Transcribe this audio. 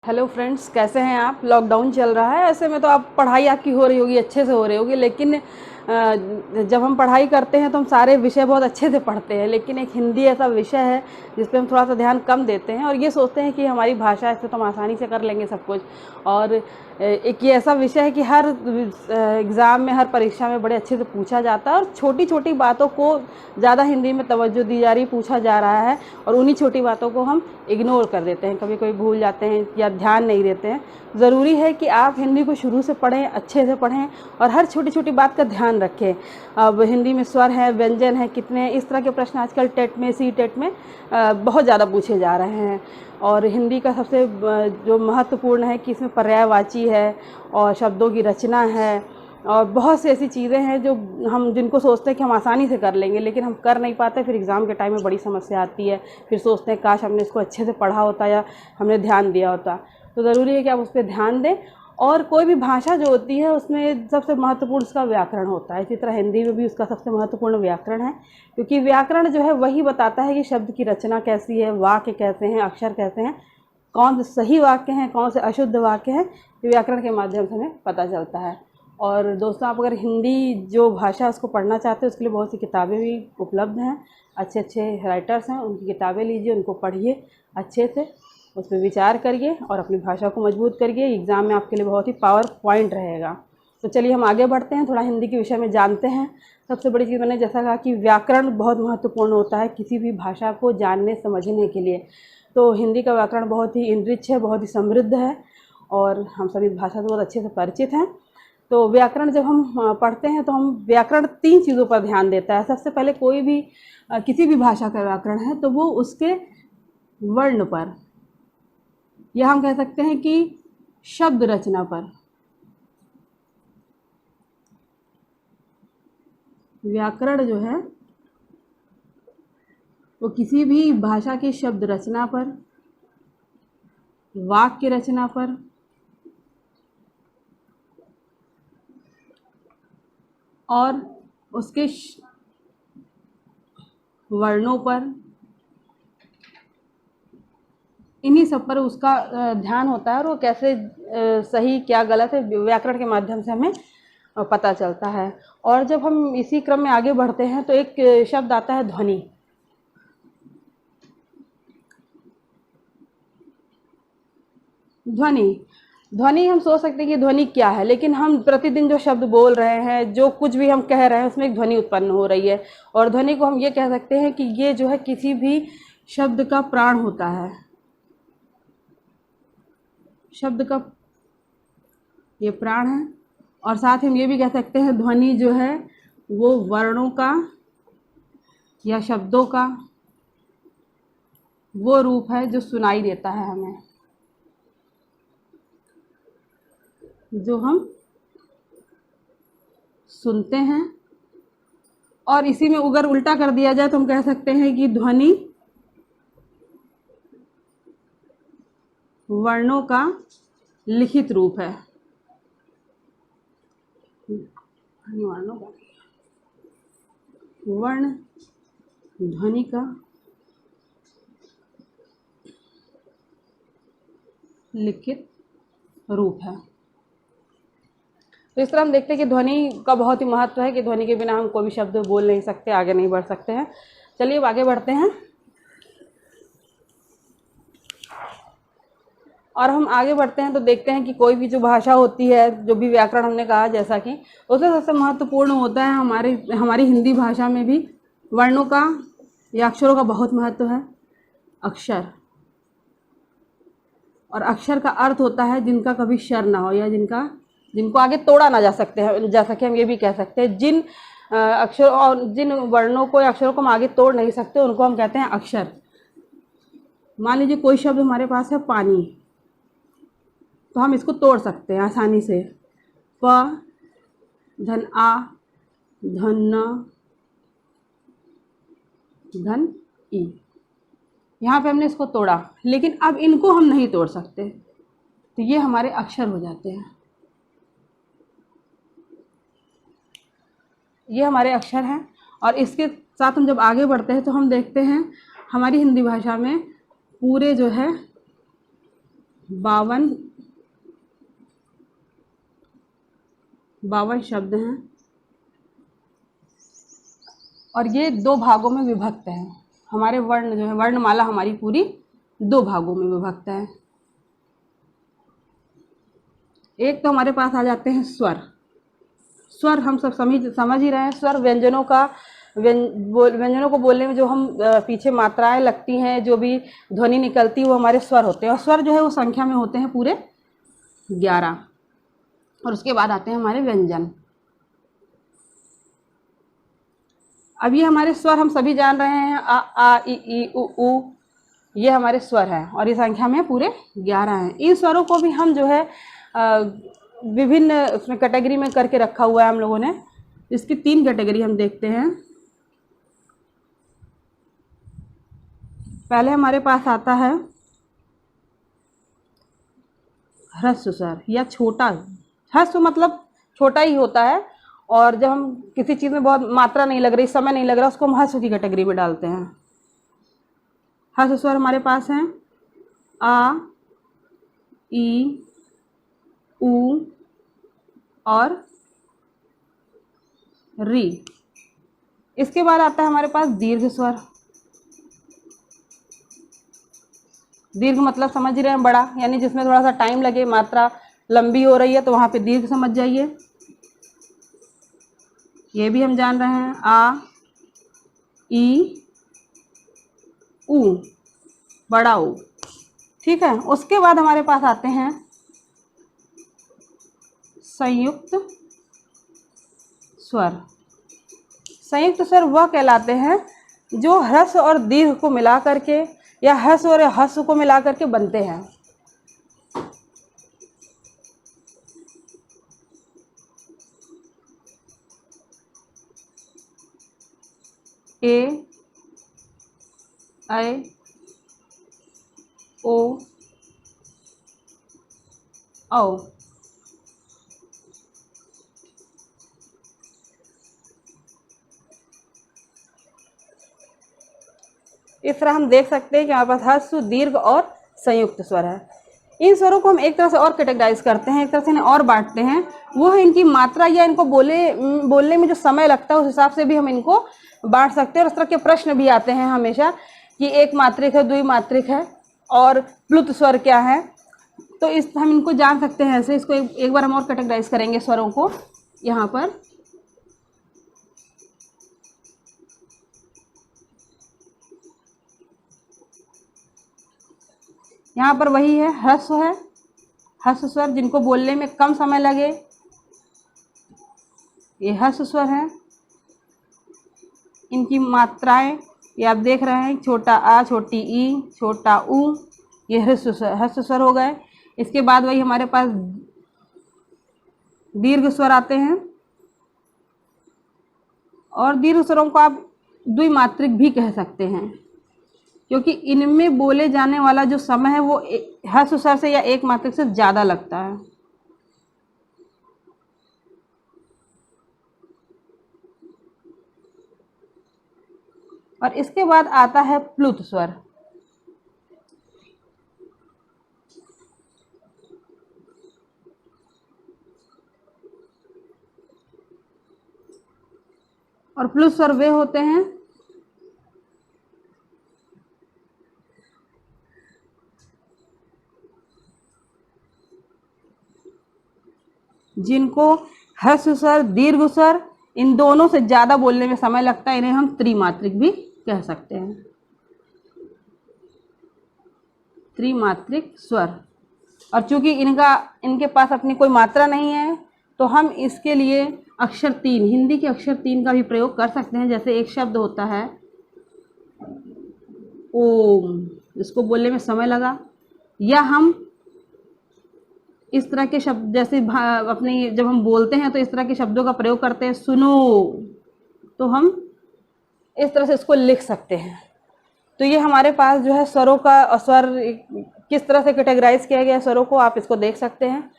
Hello friends, कैसे हैं आप। लॉकडाउन चल रहा है, ऐसे में तो आप पढ़ाई आपकी हो रही होगी, अच्छे से हो रही होगी। लेकिन जब हम पढ़ाई करते हैं तो हम सारे विषय बहुत अच्छे से पढ़ते हैं, लेकिन एक हिंदी ऐसा विषय है जिस पे हम थोड़ा सा ध्यान कम देते हैं और ये सोचते हैं कि हमारी भाषा है, इस पे तो हम आसानी से कर लेंगे सब कुछ। और एक ये ऐसा विषय है कि हर एग्ज़ाम में, हर परीक्षा में बड़े अच्छे से पूछा जाता है और छोटी छोटी बातों को ज़्यादा हिंदी में तवज्जो दी जा रही, पूछा जा रहा है और उन्हीं छोटी बातों को हम इग्नोर कर देते हैं, कभी कभी भूल जाते हैं या ध्यान नहीं देते हैं। ज़रूरी है कि आप हिंदी को शुरू से पढ़ें, अच्छे से पढ़ें और हर छोटी छोटी बात का ध्यान रखें। अब हिंदी में स्वर हैं, व्यंजन हैं, कितने हैं, इस तरह के प्रश्न आजकल टेट में, सी टेट में बहुत ज़्यादा पूछे जा रहे हैं। और हिंदी का सबसे जो महत्वपूर्ण है कि इसमें पर्यायवाची है और शब्दों की रचना है और बहुत सी ऐसी चीज़ें हैं जो हम जिनको सोचते हैं कि हम आसानी से कर लेंगे, लेकिन हम कर नहीं पाते। फिर एग्ज़ाम के टाइम में बड़ी समस्या आती है, फिर सोचते हैं काश हमने इसको अच्छे से पढ़ा होता या हमने ध्यान दिया होता। तो ज़रूरी है कि आप उस पर ध्यान दें। और कोई भी भाषा जो होती है उसमें सबसे महत्वपूर्ण उसका व्याकरण होता है, इसी तरह हिंदी में भी उसका सबसे महत्वपूर्ण व्याकरण है, क्योंकि व्याकरण जो है वही बताता है कि शब्द की रचना कैसी है, वाक्य कैसे हैं, अक्षर कैसे हैं, कौन से सही वाक्य हैं, कौन से अशुद्ध वाक्य हैं। व्याकरण के माध्यम से हमें पता चलता है। और दोस्तों, आप अगर हिंदी जो भाषा है उसको पढ़ना चाहते हो, उसके लिए बहुत सी किताबें भी उपलब्ध हैं, अच्छे अच्छे राइटर्स हैं, उनकी किताबें लीजिए, उनको पढ़िए अच्छे से, उस पर विचार करिए और अपनी भाषा को मजबूत करिए। एग्ज़ाम में आपके लिए बहुत ही पावर पॉइंट रहेगा। तो चलिए हम आगे बढ़ते हैं, थोड़ा हिंदी के विषय में जानते हैं। सबसे बड़ी चीज़ मैंने जैसा कहा कि व्याकरण बहुत महत्वपूर्ण होता है किसी भी भाषा को जानने समझने के लिए। तो हिंदी का व्याकरण बहुत ही इनरिच है, बहुत ही समृद्ध है और हम सभी भाषा से बहुत अच्छे से परिचित हैं। तो व्याकरण जब हम पढ़ते हैं तो हम व्याकरण 3 चीज़ों पर ध्यान देता है। सबसे पहले कोई भी किसी भी भाषा का व्याकरण है तो वो उसके वर्ण पर, या हम कह सकते हैं कि शब्द रचना पर। व्याकरण जो है वो किसी भी भाषा की शब्द रचना पर, वाक्य रचना पर और उसके वर्णों पर, इन्हीं सब पर उसका ध्यान होता है और वो कैसे सही क्या गलत है व्याकरण के माध्यम से हमें पता चलता है। और जब हम इसी क्रम में आगे बढ़ते हैं तो एक शब्द आता है ध्वनि। ध्वनि ध्वनि हम सोच सकते हैं कि ध्वनि क्या है, लेकिन हम प्रतिदिन जो शब्द बोल रहे हैं, जो कुछ भी हम कह रहे हैं, उसमें एक ध्वनि उत्पन्न हो रही है। और ध्वनि को हम ये कह सकते हैं कि ये जो है किसी भी शब्द का प्राण होता है। शब्द का ये प्राण है। और साथ ही हम ये भी कह सकते हैं ध्वनि जो है वो वर्णों का या शब्दों का वो रूप है जो सुनाई देता है हमें, जो हम सुनते हैं। और इसी में अगर उल्टा कर दिया जाए तो हम कह सकते हैं कि ध्वनि वर्णों का लिखित रूप है। वर्णों का, वर्ण ध्वनि का लिखित रूप है। तो इस तरह हम देखते हैं कि ध्वनि का बहुत ही महत्व है कि ध्वनि के बिना हम कोई भी शब्द बोल नहीं सकते, आगे नहीं बढ़ सकते हैं। चलिए अब आगे बढ़ते हैं। और हम आगे बढ़ते हैं तो देखते हैं कि कोई भी जो भाषा होती है, जो भी व्याकरण हमने कहा जैसा कि, उसमें सबसे महत्वपूर्ण होता है हमारी हिंदी भाषा में भी वर्णों का या अक्षरों का बहुत महत्व है। अक्षर, और अक्षर का अर्थ होता है जिनका कभी शर ना हो या जिनको आगे तोड़ा ना जा सकते हैं, जैसा कि हम ये भी कह सकते हैं जिन अक्षर और जिन वर्णों को या अक्षरों को हम आगे तोड़ नहीं सकते उनको हम कहते हैं अक्षर। मान लीजिए कोई शब्द हमारे पास है पानी, तो हम इसको तोड़ सकते हैं आसानी से। प धन आ धन न धन ई, यहाँ पे हमने इसको तोड़ा, लेकिन अब इनको हम नहीं तोड़ सकते, तो ये हमारे अक्षर हो जाते हैं। ये हमारे अक्षर हैं। और इसके साथ हम जब आगे बढ़ते हैं तो हम देखते हैं हमारी हिंदी भाषा में पूरे जो है 52 शब्द हैं और ये 2 भागों में विभक्त है। हमारे वर्ण जो है, वर्णमाला हमारी पूरी 2 भागों में विभक्त है। एक तो हमारे पास आ जाते हैं स्वर। स्वर हम सब समझ ही रहे हैं। स्वर व्यंजनों को बोलने में जो हम पीछे मात्राएं लगती हैं, जो भी ध्वनि निकलती है, वो हमारे स्वर होते हैं। और स्वर जो है वो संख्या में होते हैं पूरे 11। और उसके बाद आते हैं हमारे व्यंजन। अब ये हमारे स्वर हम सभी जान रहे हैं, आ आ इ ई उ, ये हमारे स्वर हैं और ये संख्या में पूरे 11 हैं। इन स्वरों को भी हम जो है विभिन्न उसमें कैटेगरी में करके रखा हुआ है हम लोगों ने। इसकी 3 कैटेगरी हम देखते हैं। पहले हमारे पास आता है ह्रस्व स्वर या छोटा। ह्रस्व मतलब छोटा ही होता है, और जब हम किसी चीज़ में बहुत मात्रा नहीं लग रही, समय नहीं लग रहा, उसको हम ह्रस्व की कैटेगरी में डालते हैं। ह्रस्व स्वर हमारे पास हैं आ, ई, उ और री। इसके बाद आता है हमारे पास दीर्घ स्वर। दीर्घ मतलब समझ ही रहे हैं, बड़ा, यानी जिसमें थोड़ा सा टाइम लगे, मात्रा लंबी हो रही है, तो वहाँ पे दीर्घ समझ जाइए। ये भी हम जान रहे हैं, आ, ई, उ, बड़ा उ। ठीक है। उसके बाद हमारे पास आते हैं संयुक्त स्वर। संयुक्त स्वर वह कहलाते हैं जो ह्रस्व और दीर्घ को मिला करके या ह्रस्व और ह्रस्व को मिला करके बनते हैं। ए, ऐ, ओ, औ। इस तरह हम देख सकते हैं कि हमारे पास ह्रस्व, दीर्घ और संयुक्त स्वर है। इन स्वरों को हम एक तरह से और कैटेगराइज करते हैं, एक तरह से इन्हें और बांटते हैं। वो है इनकी मात्रा या इनको बोलने में जो समय लगता है, उस हिसाब से भी हम इनको बांट सकते हैं। और इस तरह के प्रश्न भी आते हैं हमेशा कि एक मात्रिक है, द्विमात्रिक है और प्लुत स्वर क्या है। तो इस हम इनको जान सकते हैं ऐसे। इसको एक बार हम और कैटेगराइज करेंगे स्वरों को। यहाँ पर वही है, ह्रस्व है, ह्रस्व स्वर जिनको बोलने में कम समय लगे, ये ह्रस्व स्वर है। इनकी मात्राएं ये आप देख रहे हैं, छोटा आ, छोटी ई, छोटा उ, ये ह्रस्व स्वर हो गए। इसके बाद वही हमारे पास दीर्घ स्वर आते हैं, और दीर्घ स्वरों को आप द्विमात्रिक भी कह सकते हैं, क्योंकि इनमें बोले जाने वाला जो समय है वो ह्रस्व स्वर से या एक मात्रिक से ज़्यादा लगता है। और इसके बाद आता है प्लुत स्वर। और प्लुत स्वर वे होते हैं जिनको ह्रस्व स्वर, दीर्घ स्वर, इन दोनों से ज़्यादा बोलने में समय लगता है। इन्हें हम त्रिमात्रिक भी कह सकते हैं, त्रिमात्रिक स्वर। और चूंकि इनके पास अपनी कोई मात्रा नहीं है, तो हम इसके लिए अक्षर 3, हिंदी के अक्षर 3 का भी प्रयोग कर सकते हैं। जैसे एक शब्द होता है ओम, इसको बोलने में समय लगा, या हम इस तरह के शब्द जैसे अपनी जब हम बोलते हैं तो इस तरह के शब्दों का प्रयोग करते हैं, सुनो, तो हम इस तरह से इसको लिख सकते हैं। तो ये हमारे पास जो है स्वरों का, स्वर किस तरह से कैटेगराइज किया गया स्वरों को, आप इसको देख सकते हैं।